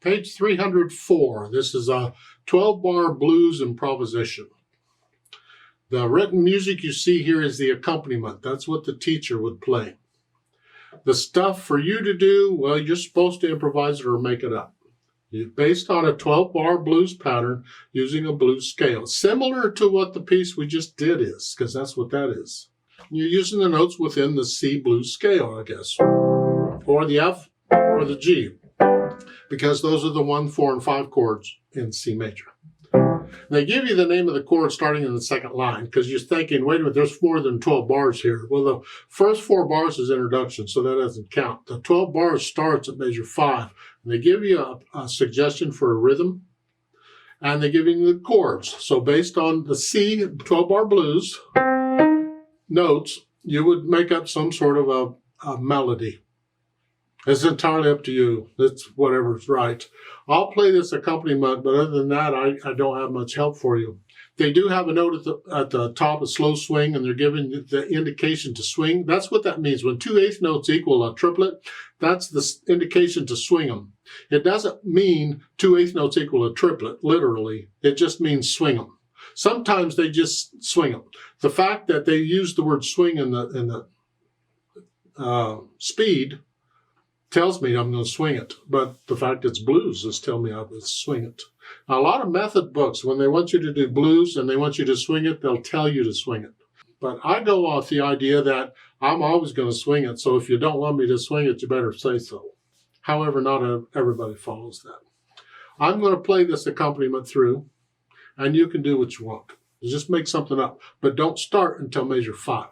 Page 304. This is a 12-bar blues improvisation. The written music you see here is the accompaniment. That's what the teacher would play. The stuff for you to do, well, you're supposed to improvise it or make it up. Based on a 12-bar blues pattern using a blues scale. Similar to what the piece we just did is, because that's what that is. You're using the notes within the C blues scale, I guess. Or the F or the G. Because those are the 1, 4, and 5 chords in C major. They give you the name of the chord starting in the second line because you're thinking, wait a minute, there's more than 12 bars here. Well, the first 4 bars is introduction, so that doesn't count. The 12 bars starts at measure 5. And they give you a suggestion for a rhythm, and they give you the chords. So based on the C 12-bar blues notes, you would make up some sort of a melody. It's entirely up to you. It's whatever's right. I'll play this accompaniment, but other than that, I don't have much help for you. They do have a note at the top, a slow swing, and they're giving the indication to swing. That's what that means. When 2/8 notes equal a triplet, that's the indication to swing them. It doesn't mean 2/8 notes equal a triplet, literally. It just means swing them. Sometimes they just swing them. The fact that they use the word swing in the speed tells me I'm going to swing it, but the fact it's blues is telling me I would swing it. Now, a lot of method books, when they want you to do blues and they want you to swing it, they'll tell you to swing it. But I go off the idea that I'm always going to swing it, so if you don't want me to swing it, you better say so. However, not everybody follows that. I'm going to play this accompaniment through, and you can do what you want. Just make something up, but don't start until measure 5.